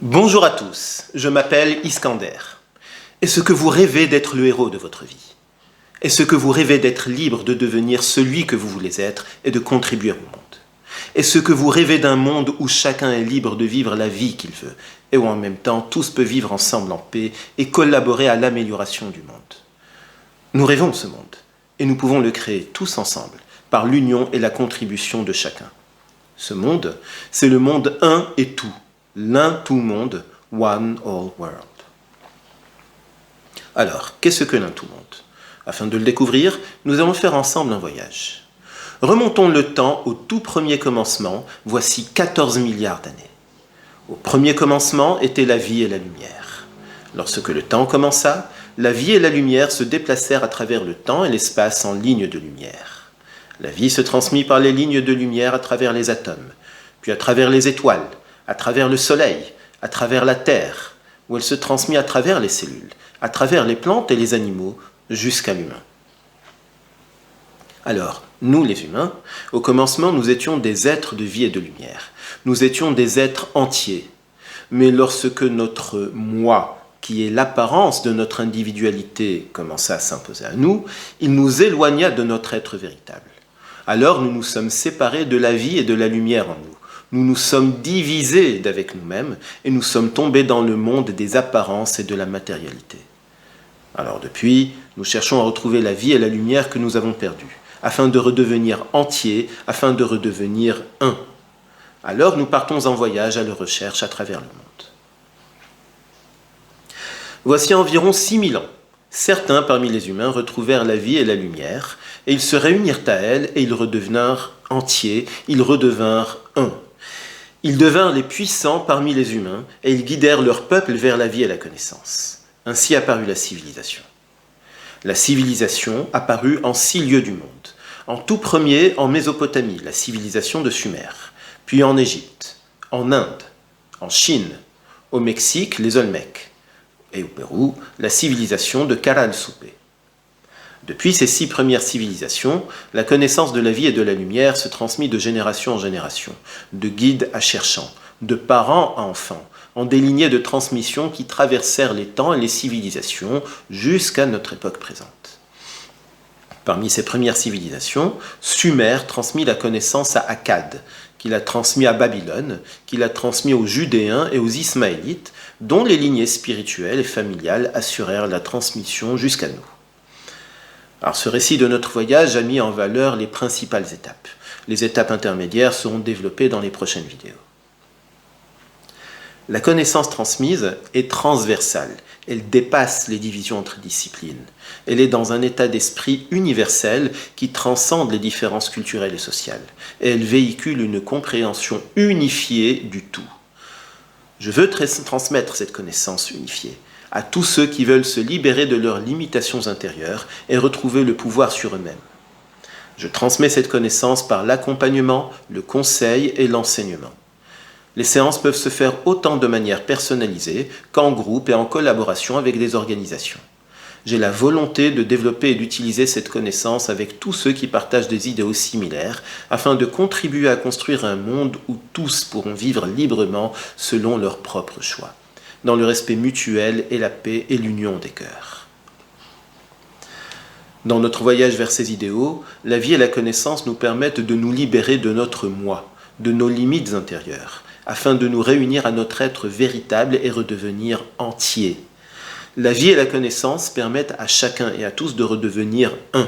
Bonjour à tous, je m'appelle Iskander. Est-ce que vous rêvez d'être le héros de votre vie? Est-ce que vous rêvez d'être libre de devenir celui que vous voulez être et de contribuer au monde? Est-ce que vous rêvez d'un monde où chacun est libre de vivre la vie qu'il veut et où en même temps tous peuvent vivre ensemble en paix et collaborer à l'amélioration du monde? Nous rêvons ce monde et nous pouvons le créer tous ensemble par l'union et la contribution de chacun. Ce monde, c'est le monde un et tout. L'un tout monde, one all world. Alors, qu'est-ce que l'un tout monde? Afin de le découvrir, nous allons faire ensemble un voyage. Remontons le temps au tout premier commencement, voici 14 milliards d'années. Au premier commencement était la vie et la lumière. Lorsque le temps commença, la vie et la lumière se déplacèrent à travers le temps et l'espace en lignes de lumière. La vie se transmit par les lignes de lumière à travers les atomes, puis à travers les étoiles, à travers le soleil, à travers la terre, où elle se transmet à travers les cellules, à travers les plantes et les animaux, jusqu'à l'humain. Alors, nous les humains, au commencement, nous étions des êtres de vie et de lumière. Nous étions des êtres entiers. Mais lorsque notre moi, qui est l'apparence de notre individualité, commença à s'imposer à nous, il nous éloigna de notre être véritable. Alors nous nous sommes séparés de la vie et de la lumière en nous. Nous nous sommes divisés d'avec nous-mêmes et nous sommes tombés dans le monde des apparences et de la matérialité. Alors depuis, nous cherchons à retrouver la vie et la lumière que nous avons perdues, afin de redevenir entiers, afin de redevenir un. Alors nous partons en voyage à leur recherche à travers le monde. Voici environ 6000 ans. Certains parmi les humains retrouvèrent la vie et la lumière, et ils se réunirent à elle et ils redevinrent entiers, ils redevinrent un. Ils devinrent les puissants parmi les humains et ils guidèrent leur peuple vers la vie et la connaissance. Ainsi apparut la civilisation. La civilisation apparut en 6 lieux du monde. En tout premier, en Mésopotamie, la civilisation de Sumer, puis en Égypte, en Inde, en Chine, au Mexique, les Olmecs, et au Pérou, la civilisation de Caral-Soupé. Depuis ces 6 premières civilisations, la connaissance de la vie et de la lumière se transmit de génération en génération, de guide à cherchant, de parents à enfants, en des lignées de transmission qui traversèrent les temps et les civilisations jusqu'à notre époque présente. Parmi ces premières civilisations, Sumer transmit la connaissance à Akkad, qui l'a transmis à Babylone, qui l'a transmis aux Judéens et aux Ismaélites, dont les lignées spirituelles et familiales assurèrent la transmission jusqu'à nous. Alors ce récit de notre voyage a mis en valeur les principales étapes. Les étapes intermédiaires seront développées dans les prochaines vidéos. La connaissance transmise est transversale. Elle dépasse les divisions entre disciplines. Elle est dans un état d'esprit universel qui transcende les différences culturelles et sociales. Et elle véhicule une compréhension unifiée du tout. Je veux transmettre cette connaissance unifiée à tous ceux qui veulent se libérer de leurs limitations intérieures et retrouver le pouvoir sur eux-mêmes. Je transmets cette connaissance par l'accompagnement, le conseil et l'enseignement. Les séances peuvent se faire autant de manière personnalisée qu'en groupe et en collaboration avec des organisations. J'ai la volonté de développer et d'utiliser cette connaissance avec tous ceux qui partagent des idéaux similaires afin de contribuer à construire un monde où tous pourront vivre librement selon leurs propres choix, dans le respect mutuel et la paix et l'union des cœurs. Dans notre voyage vers ces idéaux, la vie et la connaissance nous permettent de nous libérer de notre moi, de nos limites intérieures, afin de nous réunir à notre être véritable et redevenir entier. La vie et la connaissance permettent à chacun et à tous de redevenir un.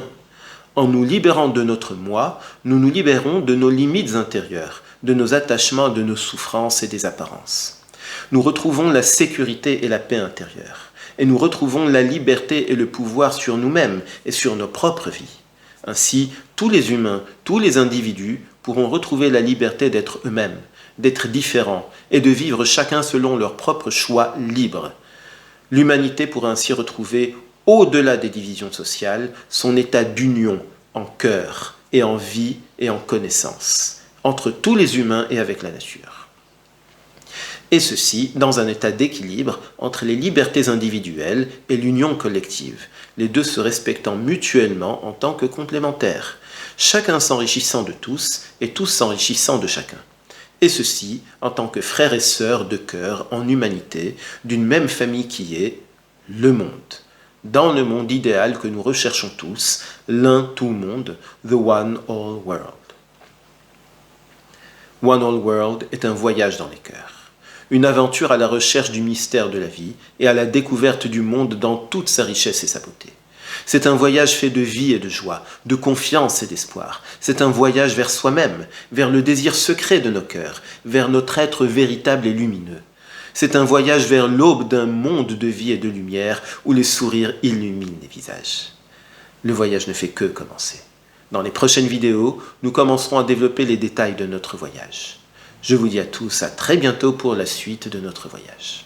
En nous libérant de notre moi, nous nous libérons de nos limites intérieures, de nos attachements, de nos souffrances et des apparences. Nous retrouvons la sécurité et la paix intérieure, et nous retrouvons la liberté et le pouvoir sur nous-mêmes et sur nos propres vies. Ainsi, tous les humains, tous les individus pourront retrouver la liberté d'être eux-mêmes, d'être différents et de vivre chacun selon leur propre choix libre. L'humanité pourra ainsi retrouver, au-delà des divisions sociales, son état d'union en cœur et en vie et en connaissance, entre tous les humains et avec la nature. Et ceci dans un état d'équilibre entre les libertés individuelles et l'union collective, les deux se respectant mutuellement en tant que complémentaires, chacun s'enrichissant de tous et tous s'enrichissant de chacun. Et ceci en tant que frères et sœurs de cœur en humanité, d'une même famille qui est le monde. Dans le monde idéal que nous recherchons tous, l'un tout monde, the one all world. One All World est un voyage dans les cœurs, une aventure à la recherche du mystère de la vie et à la découverte du monde dans toute sa richesse et sa beauté. C'est un voyage fait de vie et de joie, de confiance et d'espoir. C'est un voyage vers soi-même, vers le désir secret de nos cœurs, vers notre être véritable et lumineux. C'est un voyage vers l'aube d'un monde de vie et de lumière où les sourires illuminent les visages. Le voyage ne fait que commencer. Dans les prochaines vidéos, nous commencerons à développer les détails de notre voyage. Je vous dis à tous à très bientôt pour la suite de notre voyage.